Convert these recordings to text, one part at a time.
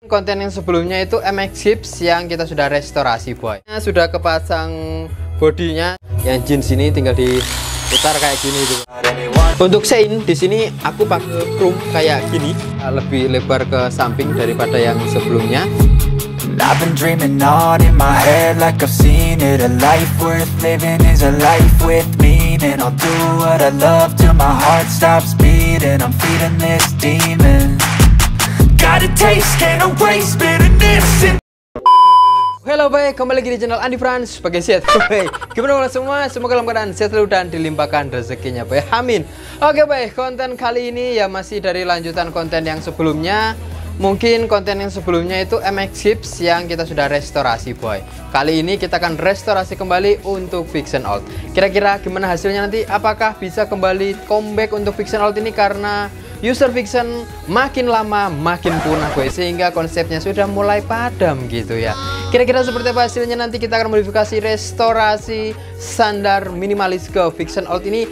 Konten yang sebelumnya itu MX Gips yang kita sudah restorasi, boy. Sudah kepasang bodinya. Yang jeans ini tinggal diputar kayak gini tuh. Untuk sein di sini aku pakai chrome kayak gini, lebih lebar ke samping daripada yang sebelumnya. I've been dreaming on in my head like I've seen it. A life worth living is a life with meaning. I'll do what I love till my heart stops beating. I'm feeding this demon. Got a taste, can't erase bitterness. Halo, baik, kembali lagi di channel Andi Frans. Sebagai sehat, baik. Gimana kalian semua? Semoga dalam keadaan sehat selalu dan dilimpahkan rezekinya, baik. Amin. Oke, baik. Konten kali ini ya masih dari lanjutan konten yang sebelumnya. Mungkin konten yang sebelumnya itu MX Gips yang kita sudah restorasi, boy. Kali ini kita akan restorasi kembali untuk Vixen Old. Kira-kira gimana hasilnya nanti? Apakah bisa kembali comeback untuk Vixen Old ini karena user Vixen makin lama makin punah, boy, sehingga konsepnya sudah mulai padam gitu ya. Kira-kira seperti apa hasilnya nanti? Kita akan modifikasi restorasi standar minimalis ke Vixen Old ini.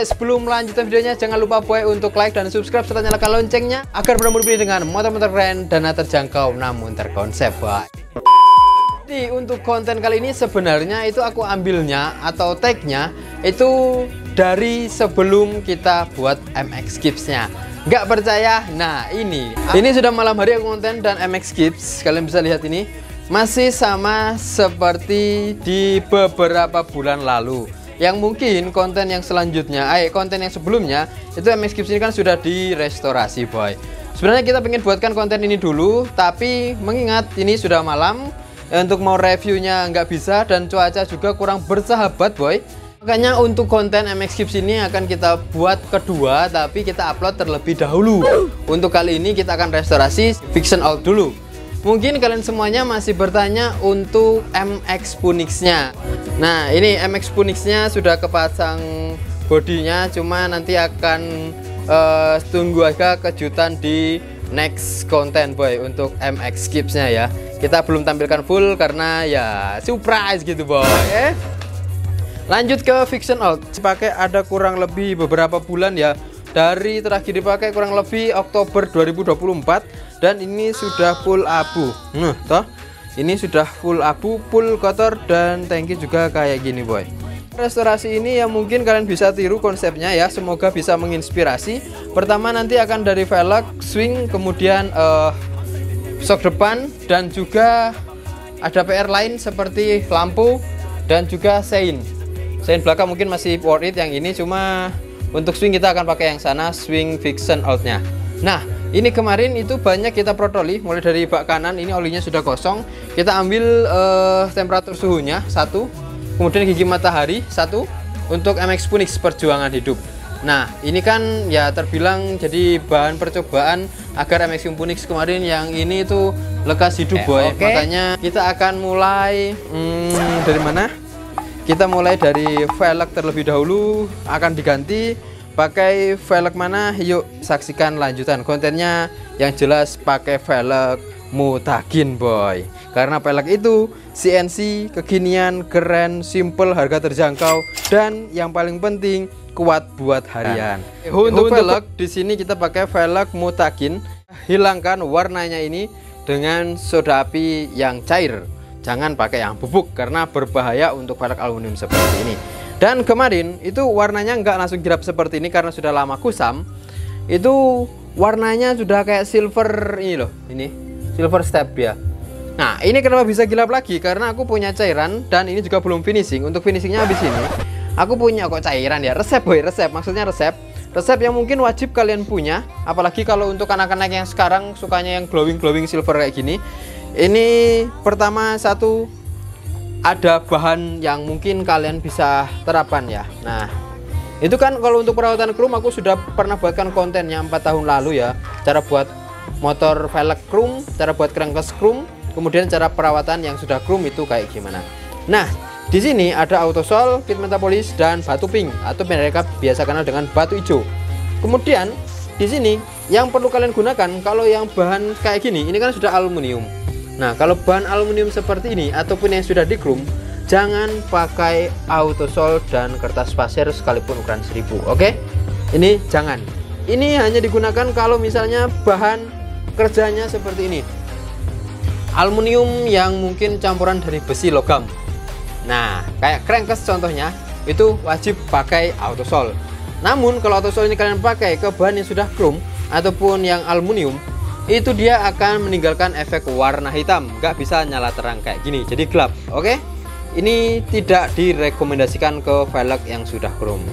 Sebelum melanjutkan videonya, jangan lupa, boy, untuk like dan subscribe serta nyalakan loncengnya agar bertemu dengan motor-motor keren, dana terjangkau namun terkonsep, boy. Jadi untuk konten kali ini sebenarnya itu aku ambilnya atau tag-nya itu dari sebelum kita buat MX Gips-nya. Nggak percaya? Nah, ini sudah malam hari aku konten dan MX Gips, kalian bisa lihat ini masih sama seperti di beberapa bulan lalu. Yang mungkin konten yang selanjutnya, konten yang sebelumnya itu MX Gips ini kan sudah direstorasi, boy. Sebenarnya kita pengen buatkan konten ini dulu, tapi mengingat ini sudah malam, untuk mau reviewnya nggak bisa dan cuaca juga kurang bersahabat, boy. Makanya untuk konten MX Gips ini akan kita buat kedua, tapi kita upload terlebih dahulu. Untuk kali ini kita akan restorasi Vixen Old dulu. Mungkin kalian semuanya masih bertanya untuk MX Punix-nya. Nah, ini MX Punix-nya sudah kepasang bodinya, cuma nanti akan tunggu aja kejutan di next konten, boy, untuk MX Gips-nya ya. Kita belum tampilkan full karena ya surprise gitu, boy. Lanjut ke Vixen Old. Dipakai ada kurang lebih beberapa bulan ya. Dari terakhir dipakai kurang lebih Oktober 2024 dan ini sudah full abu. Ini sudah full abu, full kotor dan tangki juga kayak gini, boy. Restorasi ini yang mungkin kalian bisa tiru konsepnya ya. Semoga bisa menginspirasi. Pertama nanti akan dari velg, swing, kemudian sok depan dan juga ada PR lain seperti lampu dan juga sein. Sein belakang mungkin masih worth it yang ini, cuma untuk swing kita akan pakai yang sana, swing Vixen Old-nya. Nah, ini kemarin itu banyak kita protoli, mulai dari bak kanan ini olinya sudah kosong. Kita ambil temperatur suhunya 1, kemudian gigi matahari 1 untuk MX Punix perjuangan hidup. Nah, ini kan ya terbilang jadi bahan percobaan agar MX Punix kemarin yang ini itu lekas hidup, boy. Makanya kita akan mulai dari mana? Kita mulai dari velg terlebih dahulu, akan diganti pakai velg mana? Yuk saksikan lanjutan kontennya. Yang jelas pakai velg Mutagin, boy. Karena velg itu CNC, kekinian, keren, simple, harga terjangkau, dan yang paling penting kuat buat harian. Untuk velg di sini kita pakai velg Mutagin. Hilangkan warnanya ini dengan soda api yang cair. Jangan pakai yang bubuk karena berbahaya untuk velg aluminium seperti ini. Dan kemarin itu warnanya nggak langsung gelap seperti ini karena sudah lama kusam. Itu warnanya sudah kayak silver ini loh, ini silver step ya. Nah, ini kenapa bisa gelap lagi? Karena aku punya cairan dan ini juga belum finishing. Untuk finishingnya habis ini aku punya kok cairan ya, resep, boy, resep. Maksudnya resep yang mungkin wajib kalian punya. Apalagi kalau untuk anak-anak yang sekarang sukanya yang glowing silver kayak gini. Ini pertama satu, ada bahan yang mungkin kalian bisa terapkan ya. Nah, itu kan kalau untuk perawatan chrome aku sudah pernah buatkan kontennya 4 tahun lalu ya. Cara buat motor velg chrome, cara buat crankcase chrome, kemudian cara perawatan yang sudah chrome itu kayak gimana. Nah, di sini ada autosol, kit metapolis dan batu pink atau mereka biasa kenal dengan batu hijau. Kemudian di sini yang perlu kalian gunakan kalau yang bahan kayak gini, ini kan sudah aluminium. Nah, kalau bahan aluminium seperti ini ataupun yang sudah di chrome, jangan pakai autosol dan kertas pasir sekalipun ukuran 1000. Oke? Ini jangan. Ini hanya digunakan kalau misalnya bahan kerjanya seperti ini. aluminium yang mungkin campuran dari besi logam. Nah, kayak crankcase contohnya, itu wajib pakai autosol. Namun kalau autosol ini kalian pakai ke bahan yang sudah chrome ataupun yang aluminium, itu dia akan meninggalkan efek warna hitam, nggak bisa nyala terang kayak gini, jadi gelap. Oke, ini tidak direkomendasikan ke velg yang sudah chrome.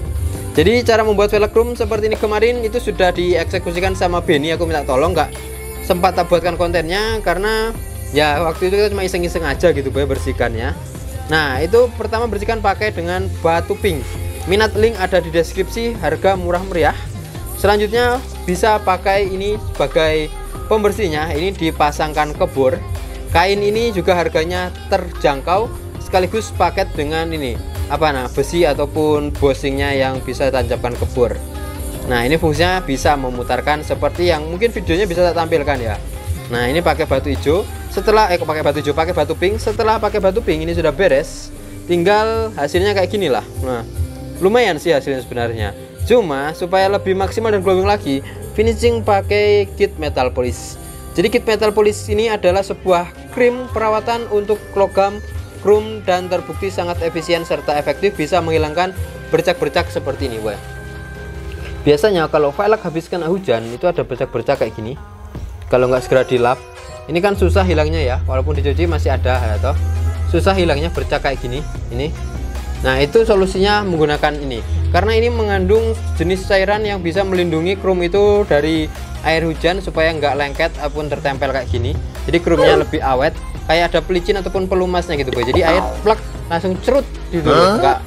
Jadi cara membuat velg chrome seperti ini kemarin itu sudah dieksekusikan sama Benny. Aku minta tolong, nggak sempat tak buatkan kontennya karena ya waktu itu kita cuma iseng-iseng aja gitu boy bersihkannya. Nah, itu pertama bersihkan pakai dengan batu pink. Minat link ada di deskripsi, harga murah meriah. Selanjutnya bisa pakai ini sebagai pembersihnya, ini dipasangkan ke bor. Kain ini juga harganya terjangkau, sekaligus paket dengan ini besi ataupun bosingnya yang bisa tancapkan ke bor. Nah, ini fungsinya bisa memutarkan seperti yang mungkin videonya bisa tak tampilkan ya. Nah, ini pakai batu hijau. Setelah pakai batu pink. Setelah pakai batu pink ini sudah beres, tinggal hasilnya kayak gini lah. Nah, lumayan sih hasilnya sebenarnya. Cuma supaya lebih maksimal dan glowing lagi, finishing pakai kit metal polish. Jadi kit metal polish ini adalah sebuah krim perawatan untuk logam chrome dan terbukti sangat efisien serta efektif, bisa menghilangkan bercak-bercak seperti ini, wah. Biasanya kalau velg habis kena hujan itu ada bercak-bercak kayak gini. Kalau nggak segera dilap, ini kan susah hilangnya ya, walaupun dicuci masih ada ya toh. Susah hilangnya bercak kayak gini, ini. Nah, itu solusinya menggunakan ini. Karena ini mengandung jenis cairan yang bisa melindungi chrome itu dari air hujan supaya nggak lengket ataupun tertempel kayak gini. Jadi chrome-nya lebih awet, kayak ada pelicin ataupun pelumasnya gitu boy. Jadi air plak langsung cerut gitu, nggak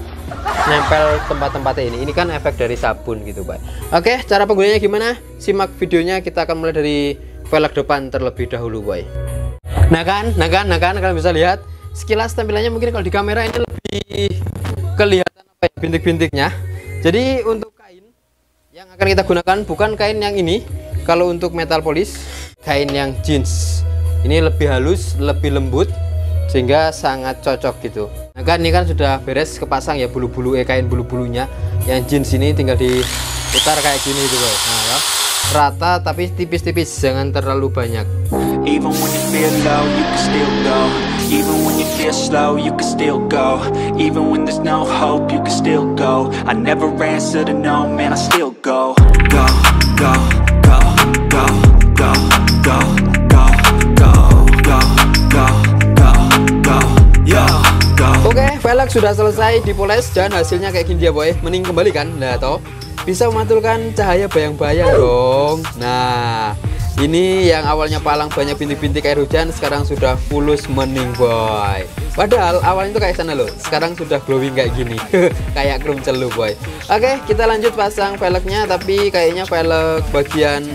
nempel tempat-tempatnya ini. Ini kan efek dari sabun gitu boy. Oke, cara penggunanya gimana? Simak videonya. Kita akan mulai dari velg depan terlebih dahulu boy. Nah kan kalian bisa lihat sekilas tampilannya. Mungkin kalau di kamera ini lebih kelihatan bintik-bintiknya. Jadi untuk kain yang akan kita gunakan bukan kain yang ini. Kalau untuk metal polish, kain yang jeans. Ini lebih halus, lebih lembut, sehingga sangat cocok gitu. Nah kan ini kan sudah beres kepasang ya bulu-bulu kain bulu-bulunya. Yang jeans ini tinggal diputar kayak gini gitu loh. Nah, ya. Rata tapi tipis-tipis, jangan terlalu banyak. Even when you feel low, you can still go. Even when you feel slow, you can still go. Even when there's no hope, you can still go. I never answer to no, man, I still go. Go, go, go, go, go, go, go, go, go, go, go, go, yo, go. Oke, velg sudah selesai dipoles dan hasilnya kayak gini ya boy. Mending kembali kan, nah toh bisa memantulkan cahaya bayang-bayang dong. Nah, ini yang awalnya palang banyak bintik-bintik air hujan, sekarang sudah fulus mening boy. Padahal awalnya itu kayak sana loh, sekarang sudah glowing kayak gini. Kayak chrome celu boy. Oke, kita lanjut pasang velgnya, tapi kayaknya velg bagian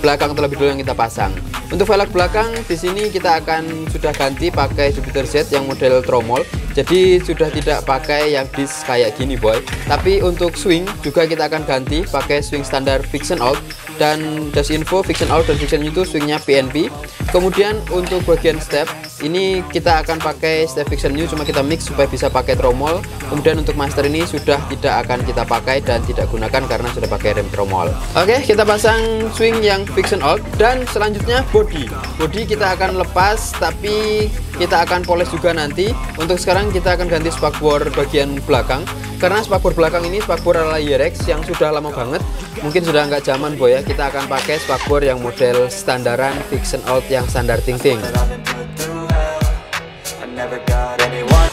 belakang terlebih dulu yang kita pasang. Untuk velg belakang di sini kita akan sudah ganti pakai Jupiter Z yang model tromol. Jadi sudah tidak pakai yang disc kayak gini boy. Tapi untuk swing juga kita akan ganti pakai swing standar Fiction Out. Dan dash info Fiction Out dan Fiction itu swingnya PNP. Kemudian untuk bagian step ini kita akan pakai step Fiction New, cuma kita mix supaya bisa pakai tromol. Kemudian untuk master ini sudah tidak akan kita pakai dan tidak gunakan karena sudah pakai rem tromol. Oke, kita pasang swing yang Fiction Out dan selanjutnya body kita akan lepas, tapi kita akan poles juga nanti. Untuk sekarang kita akan ganti spakbor bagian belakang karena spakbor belakang ini spakbor ala Yerex yang sudah lama banget, mungkin sudah nggak zaman boy ya. Kita akan pakai spakbor yang model standaran Fiction Out yang standar ting-ting.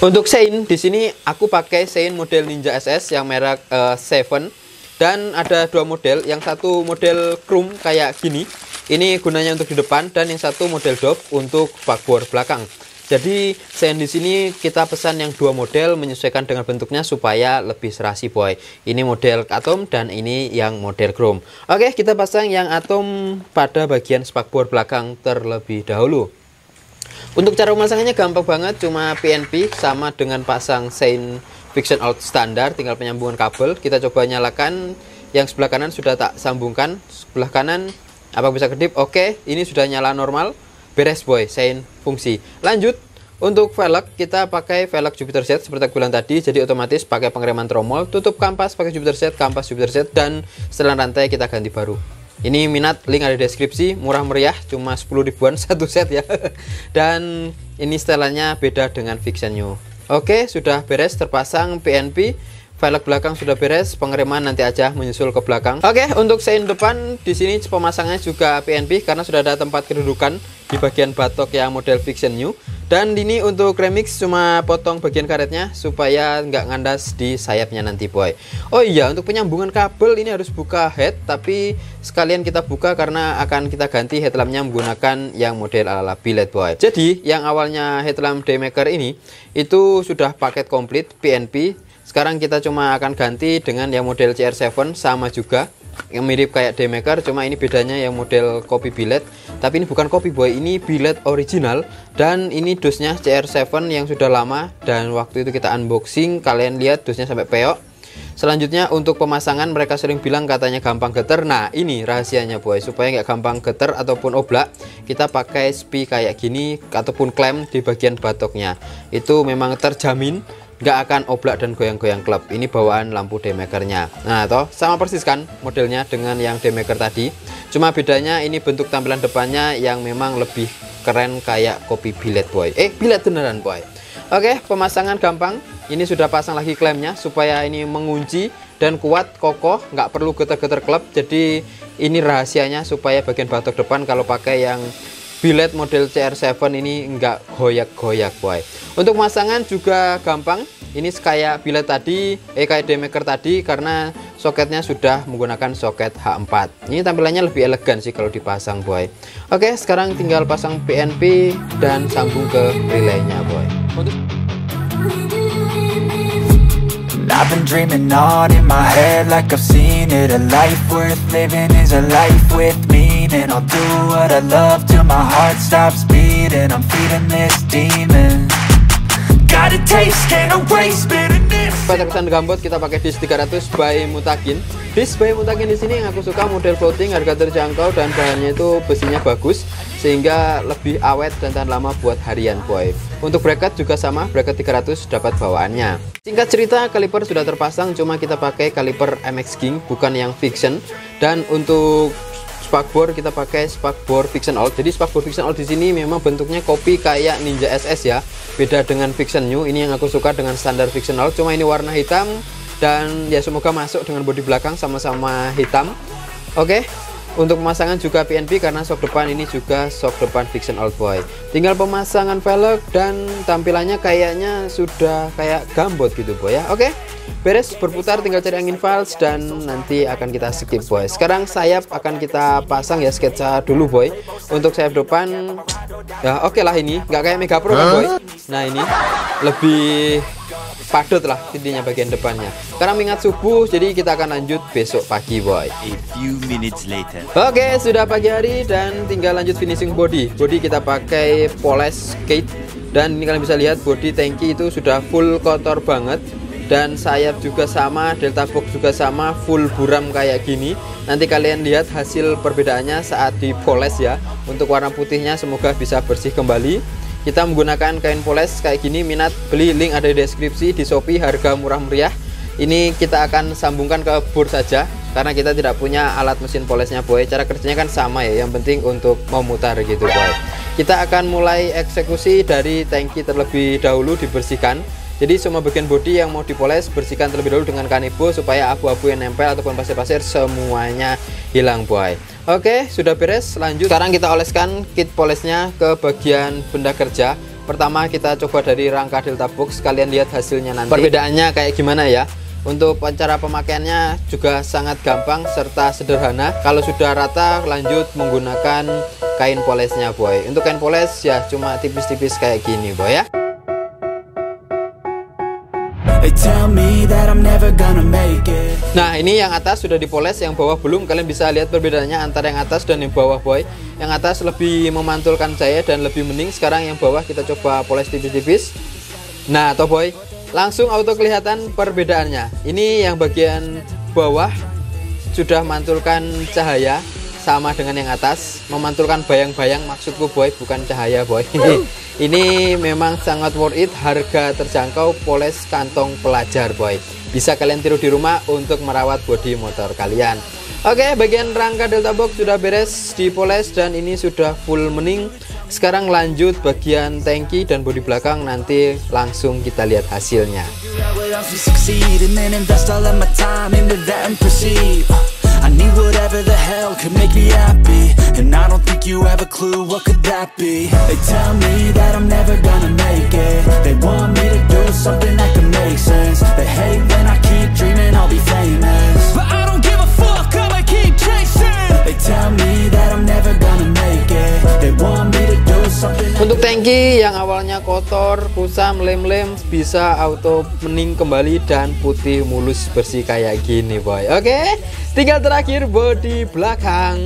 Untuk sein di sini aku pakai sein model Ninja SS yang merek 7 dan ada dua model, yang satu model chrome kayak gini. Ini gunanya untuk di depan dan yang satu model dop untuk spakbor belakang. Jadi sein di sini kita pesan yang dua model menyesuaikan dengan bentuknya supaya lebih serasi boy. Ini model atom dan ini yang model chrome. Oke, kita pasang yang atom pada bagian spakbor belakang terlebih dahulu. Untuk cara pemasangannya gampang banget, cuma PNP sama dengan pasang sein Fiction Out standar, tinggal penyambungan kabel. Kita coba nyalakan, yang sebelah kanan sudah tak sambungkan, sebelah kanan apa bisa kedip. Oke, ini sudah nyala normal. Beres boy, sein fungsi. Lanjut, untuk velg kita pakai velg Jupiter Z seperti aku bilang tadi. Jadi otomatis pakai pengereman tromol, tutup kampas pakai Jupiter Z, kampas Jupiter Z, dan setelan rantai kita ganti baru. Ini minat, link ada di deskripsi, murah meriah, cuma 10 ribuan satu set ya. Dan ini setelannya beda dengan Vixion New. Oke, sudah beres terpasang PNP. Velg belakang sudah beres, pengereman nanti aja menyusul ke belakang. Oke, untuk sein depan di sini pemasangannya juga PNP karena sudah ada tempat kedudukan di bagian batok yang model Vixion New. Dan ini untuk remix cuma potong bagian karetnya supaya nggak ngandas di sayapnya nanti boy. Oh iya, untuk penyambungan kabel ini harus buka head, tapi sekalian kita buka karena akan kita ganti headlampnya menggunakan yang model ala billet boy. Jadi yang awalnya headlamp Daymaker ini itu sudah paket komplit PNP. Sekarang kita cuma akan ganti dengan yang model CR7, sama juga yang mirip kayak Daymaker, cuma ini bedanya yang model kopi billet. Tapi ini bukan kopi boy, ini billet original. Dan ini dusnya CR7 yang sudah lama, dan waktu itu kita unboxing, kalian lihat dusnya sampai peok. Selanjutnya untuk pemasangan, mereka sering bilang katanya gampang geter. Nah ini rahasianya boy, supaya nggak gampang geter ataupun oblak, kita pakai spi kayak gini ataupun klem di bagian batoknya. Itu memang terjamin nggak akan oblak dan goyang-goyang klep. Ini bawaan lampu Daymakernya. Nah toh sama persis kan modelnya dengan yang Daymaker tadi, cuma bedanya ini bentuk tampilan depannya yang memang lebih keren kayak kopi billet boy. Billet beneran boy. Oke, pemasangan gampang. Ini sudah pasang lagi klemnya supaya ini mengunci dan kuat, kokoh, nggak perlu geter-geter klep. Jadi ini rahasianya supaya bagian batok depan kalau pakai yang billet model CR7 ini nggak goyak-goyak boy. Untuk pemasangan juga gampang. Ini kayak billet tadi, kayak Daymaker tadi, karena soketnya sudah menggunakan soket H4. Ini tampilannya lebih elegan sih kalau dipasang boy. Oke, sekarang tinggal pasang PNP dan sambung ke relaynya boy. I've been dreaming on in my head like I've seen it. A life worth living is a life with meaning. I'll do what I love till my heart stops beating. I'm feeding this demon. Got a taste, can't erase bitterness. Terkesan gambot kita pakai disk 300 by Mutakin. Disk by Mutakin di sini yang aku suka model floating, harga terjangkau dan bahannya itu besinya bagus sehingga lebih awet dan tahan lama buat harian boy. Untuk bracket juga sama, bracket 300 dapat bawaannya. Singkat cerita, kaliper sudah terpasang, cuma kita pakai kaliper MX King bukan yang Vixion. Dan untuk spakbor kita pakai spakbor Vixion Old. Jadi spakbor Vixion Old di sini memang bentuknya kopi kayak Ninja SS ya. Beda dengan Vixion New. Ini yang aku suka dengan standar Vixion Old. Cuma ini warna hitam dan ya semoga masuk dengan bodi belakang sama-sama hitam. Oke. Untuk pemasangan juga PNP karena sok depan ini juga sok depan Vixion Old boy. Tinggal pemasangan velg dan tampilannya kayaknya sudah kayak gambot gitu boy ya. Oke. Beres berputar, tinggal cari angin valves dan nanti akan kita skip boy. Sekarang sayap akan kita pasang ya, sketsa dulu boy. Untuk sayap depan ya oke lah, ini nggak kayak Mega Pro kan boy. Nah ini lebih padat lah intinya bagian depannya. Karena mengingat subuh, jadi kita akan lanjut besok pagi boy. A few minutes later. Oke, sudah pagi hari dan tinggal lanjut finishing body. Body kita pakai poles skate dan ini kalian bisa lihat body tangki itu sudah full kotor banget. Dan sayap juga sama, delta box juga sama, full buram kayak gini. Nanti kalian lihat hasil perbedaannya saat dipoles ya. Untuk warna putihnya semoga bisa bersih kembali. Kita menggunakan kain poles kayak gini, minat beli, link ada di deskripsi, di Shopee, harga murah meriah. Ini kita akan sambungkan ke bor saja karena kita tidak punya alat mesin polesnya boy. Cara kerjanya kan sama ya, yang penting untuk memutar gitu boy. Kita akan mulai eksekusi dari tangki terlebih dahulu, dibersihkan. Jadi semua bagian bodi yang mau dipoles bersihkan terlebih dahulu dengan kanebo supaya abu-abu yang nempel ataupun pasir-pasir semuanya hilang boy. Oke, sudah beres. Lanjut. Sekarang kita oleskan kit polesnya ke bagian benda kerja. Pertama kita coba dari rangka delta box. Kalian lihat hasilnya nanti. Perbedaannya kayak gimana ya. Untuk cara pemakaiannya juga sangat gampang serta sederhana. Kalau sudah rata, lanjut menggunakan kain polesnya boy. Untuk kain poles ya cuma tipis-tipis kayak gini boy ya. Nah ini yang atas sudah dipoles, yang bawah belum. Kalian bisa lihat perbedaannya antara yang atas dan yang bawah boy. Yang atas lebih memantulkan cahaya dan lebih bening. Sekarang yang bawah kita coba poles tipis-tipis. Nah toh boy, langsung auto kelihatan perbedaannya. Ini yang bagian bawah sudah mantulkan cahaya sama dengan yang atas, memantulkan bayang-bayang maksudku boy, bukan cahaya boy. Ini memang sangat worth it, harga terjangkau, poles kantong pelajar boy. Bisa kalian tiru di rumah untuk merawat bodi motor kalian. Oke, bagian rangka Delta Box sudah beres dipoles dan ini sudah full mening. Sekarang lanjut bagian tangki dan bodi belakang, nanti langsung kita lihat hasilnya. I need whatever the hell could make me happy, and I don't think you have a clue what could that be. They tell me that I'm never gonna make it. They want me to do something that can make sense. They hate when I keep dreaming I'll be famous, but I don't give a fuck, I'ma keep chasing. They tell me that I'm never gonna make it. They want me to do something. Untuk tangki yang awalnya kotor, kusam, lem-lem, bisa auto mening kembali dan putih mulus bersih kayak gini boy. Oke, tinggal terakhir bodi belakang.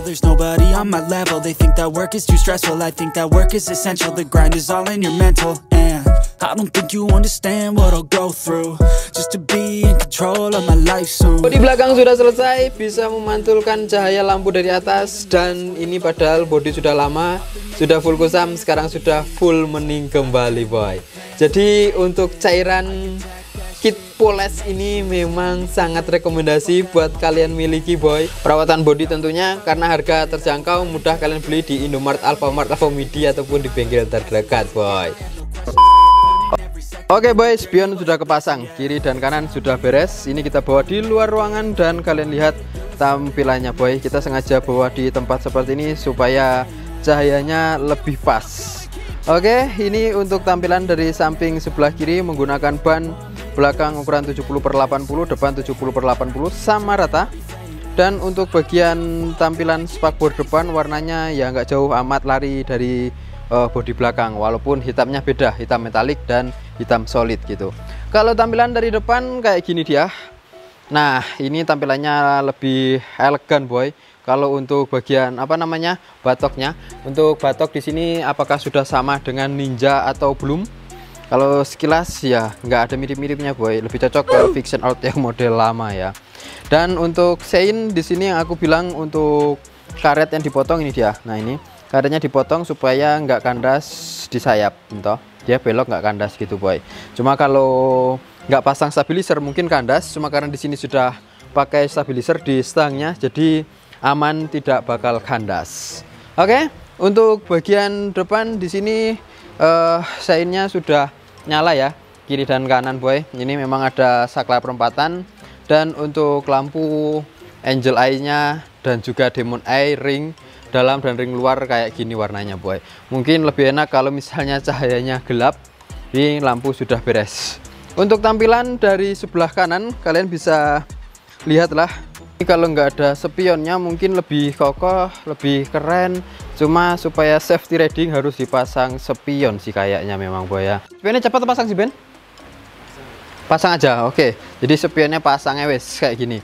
There's nobody on my level. They think that work is too stressful. I think that work is essential. The grind is all in your mental, and I don't think you understand what I'll go through just to be in control of my life soon. Bodi belakang sudah selesai, bisa memantulkan cahaya lampu dari atas, dan ini padahal bodi sudah lama, sudah full kusam, sekarang sudah full mening kembali boy. Jadi untuk cairan kit poles ini memang sangat rekomendasi buat kalian miliki boy. Perawatan bodi tentunya karena harga terjangkau, mudah kalian beli di Indomaret, Alfamart, Alfamidi ataupun di bengkel terdekat boy. Oke boy, spion sudah kepasang, kiri dan kanan sudah beres. Ini kita bawa di luar ruangan dan kalian lihat tampilannya boy. Kita sengaja bawa di tempat seperti ini supaya cahayanya lebih pas. Oke, ini untuk tampilan dari samping sebelah kiri menggunakan ban belakang ukuran 70/80, depan 70/80 sama rata. Dan untuk bagian tampilan spakbor depan warnanya ya nggak jauh amat lari dari bodi belakang, walaupun hitamnya beda, hitam metalik dan hitam solid gitu. Kalau tampilan dari depan kayak gini dia. Nah, ini tampilannya lebih elegan boy. Kalau untuk bagian apa namanya batoknya, untuk batok di sini apakah sudah sama dengan Ninja atau belum? Kalau sekilas ya nggak ada mirip-miripnya boy, lebih cocok ke Fiction Out yang model lama ya. Dan untuk sein di sini yang aku bilang untuk karet yang dipotong ini dia. Nah ini karetnya dipotong supaya nggak kandas di sayap, entah dia belok nggak kandas gitu boy. Cuma kalau nggak pasang stabilizer mungkin kandas, cuma karena di sini sudah pakai stabilizer di stangnya, jadi aman, tidak bakal kandas. Oke, untuk bagian depan di sini seinnya sudah nyala ya, kiri dan kanan boy. Ini memang ada saklar perempatan, dan untuk lampu angel eye-nya dan juga demon eye ring dalam dan ring luar kayak gini warnanya boy. Mungkin lebih enak kalau misalnya cahayanya gelap. Ini lampu sudah beres. Untuk tampilan dari sebelah kanan kalian bisa lihatlah. Ini kalau nggak ada spionnya mungkin lebih kokoh, lebih keren. Cuma supaya safety riding harus dipasang spion sih kayaknya memang boy ya. Spionnya cepat pasang sih Ben? Pasang aja, oke. Jadi spionnya pasangnya wes kayak gini.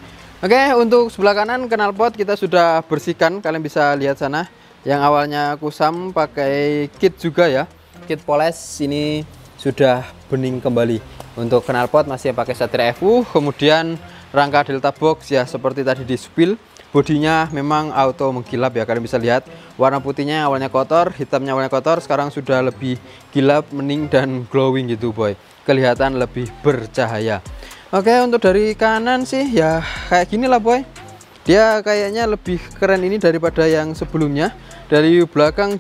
Oke, untuk sebelah kanan knalpot kita sudah bersihkan. Kalian bisa lihat sana. Yang awalnya kusam pakai kit juga ya. Kit poles ini sudah bening kembali. Untuk knalpot masih pakai Satria FU. Kemudian rangka Delta Box ya seperti tadi di spill. Bodinya memang auto mengkilap ya, kalian bisa lihat. Warna putihnya awalnya kotor, hitamnya awalnya kotor, sekarang sudah lebih kilap, mening dan glowing gitu boy. Kelihatan lebih bercahaya. Oke, untuk dari kanan sih ya kayak gini lah boy. Dia kayaknya lebih keren ini daripada yang sebelumnya. Dari belakang,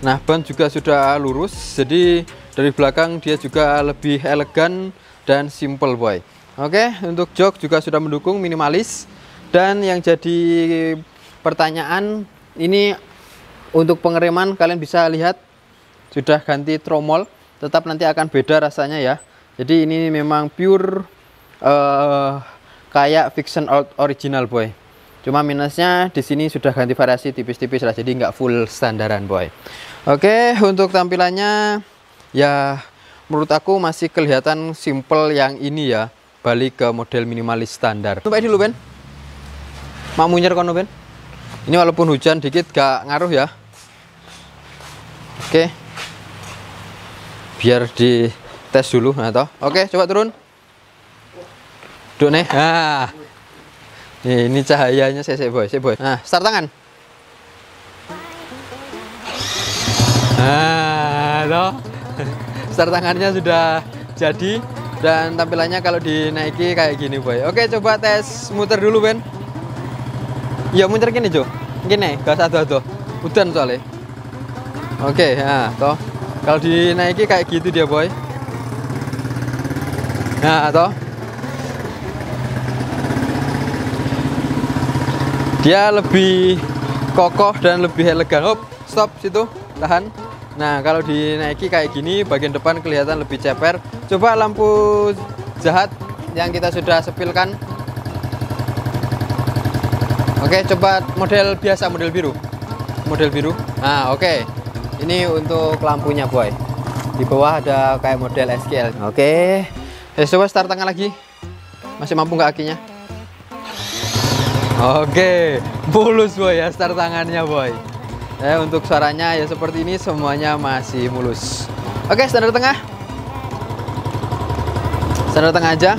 nah ban juga sudah lurus, jadi dari belakang dia juga lebih elegan dan simple boy. Oke, untuk jok juga sudah mendukung, minimalis. Dan yang jadi pertanyaan ini untuk pengereman, kalian bisa lihat sudah ganti tromol, tetap nanti akan beda rasanya ya. Jadi ini memang pure kayak Fiction Out original boy. Cuma minusnya di sini sudah ganti variasi tipis-tipis lah, jadi nggak full standaran boy. Oke, untuk tampilannya ya menurut aku masih kelihatan simple yang ini ya, balik ke model minimalis standar. Coba dulu Ben, mau munyer kono Ben. Ini walaupun hujan dikit gak ngaruh ya. Oke, biar di tes dulu nah toh. Oke, coba turun. Duduk nih. Nah, ini cahayanya saya boy, boy. Nah, start tangan. Nah, toh. Start tangannya sudah jadi dan tampilannya kalau dinaiki kayak gini boy. Oke, coba tes muter dulu Ben. Ya muter gini Jo. Gini, gak satu-satu. Udan soalnya. Oke, nah, toh. Kalau dinaiki kayak gitu dia, boy. Nah, toh. Dia lebih kokoh dan lebih elegan. Hop, stop situ. Tahan. Nah, kalau dinaiki kayak gini, bagian depan kelihatan lebih ceper. Coba lampu jahat yang kita sudah sepilkan. Oke, coba model biasa, model biru. Model biru. Nah, oke. Ini untuk lampunya, boy. Di bawah ada kayak model SKL. Oke. Coba start tangan lagi. Masih mampu nggak akinya? Oke, mulus, boy ya start tangannya, boy. Untuk suaranya ya seperti ini, semuanya masih mulus. Oke, standar tengah. Standar tengah aja.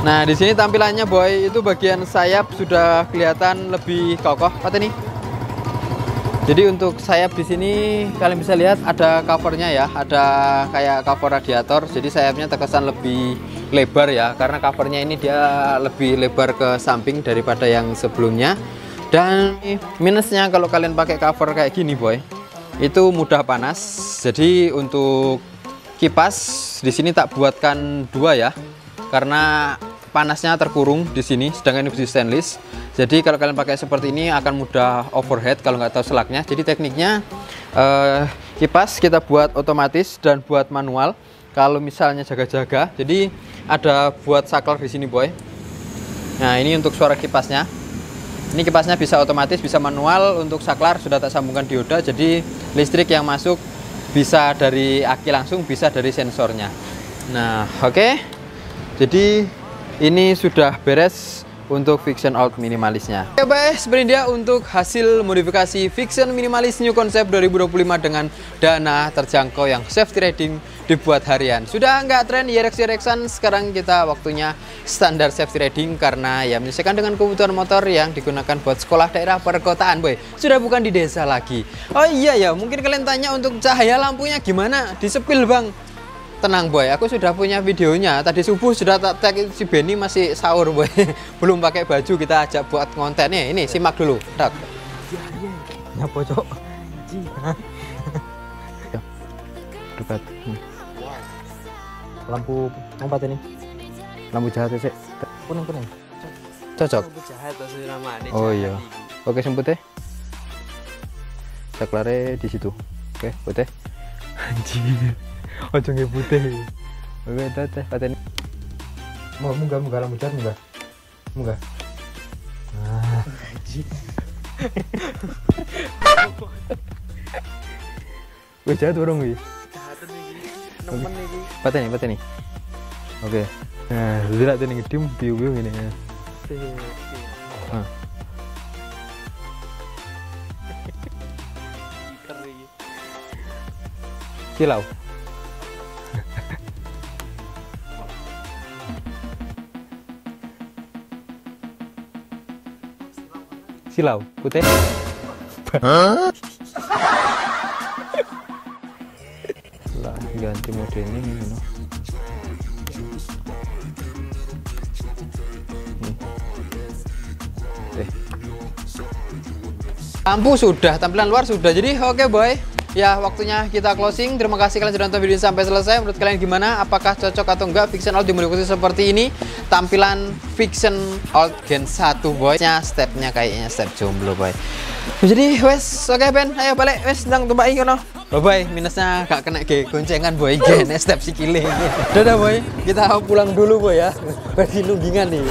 Nah, di sini tampilannya, boy, itu bagian sayap sudah kelihatan lebih kokoh, Pak ini. Jadi untuk sayap di sini kalian bisa lihat ada covernya ya, ada kayak cover radiator. Jadi sayapnya terkesan lebih lebar ya, karena covernya ini dia lebih lebar ke samping daripada yang sebelumnya. Dan minusnya kalau kalian pakai cover kayak gini, boy, itu mudah panas. Jadi untuk kipas di sini tak buatkan dua ya, karena panasnya terkurung di sini. Sedangkan ini besi stainless. Jadi kalau kalian pakai seperti ini akan mudah overheat kalau nggak tahu selaknya. Jadi tekniknya kipas kita buat otomatis dan buat manual. Kalau misalnya jaga-jaga, jadi ada buat saklar di sini, boy. Nah, ini untuk suara kipasnya. Ini kipasnya bisa otomatis, bisa manual. Untuk saklar sudah tak sambungkan dioda, jadi listrik yang masuk bisa dari aki langsung, bisa dari sensornya. Nah, oke. Jadi ini sudah beres untuk Vixion Out minimalisnya. Oke, guys, seperti dia untuk hasil modifikasi Vixion Minimalis New Concept 2025 dengan dana terjangkau yang safety riding dibuat harian. Sudah nggak tren YRX-YRX-an, sekarang kita waktunya standar safety riding karena ya menyesuaikan dengan kebutuhan motor yang digunakan buat sekolah daerah perkotaan, boy. Sudah bukan di desa lagi. Oh iya ya, mungkin kalian tanya untuk cahaya lampunya gimana? Disepil, bang. Tenang, boy, aku sudah punya videonya. Tadi subuh sudah tak tag, si Benny masih sahur, boy. Belum pakai baju, kita ajak buat kontennya. Ini simak dulu. Tak. Nyapa, Cok? Dekat. Lampu empat ini. Lampu jahat sih. Kuning. Cocok. Lampu jahat namanya. Oh iya. Oke, semputnya. Saklare di situ. Oke, putih. Anjir. Ojo nge putih. Oke, teh paten. Mau munggah lampu jahat munggah. Nah, anjir. Wis jahat urung iki. Jahatan iki. Nemen iki. Paten nih. Oke. Nah, delok tene ngedim biu-biu ngene. Nah. Silau. Silau, putih. Lah, ganti mode ini no. Lampu sudah, tampilan luar sudah. Jadi oke, boy. Ya, waktunya kita closing. Terima kasih kalian sudah nonton video ini sampai selesai. Menurut kalian gimana? Apakah cocok atau enggak Vixion Out dimodifikasi seperti ini? Tampilan Vixion Out Gen 1, boy. Stepnya kayaknya step jomblo, boy. Jadi, wes, oke, Ben. Ayo balik, wes, ndang tumbak iki kono. Oh, boy, minusnya gak kena goncengan, boy. Gen step sikile. Dadah, boy. Kita pulang dulu, boy ya. Berarti nunggingan nih.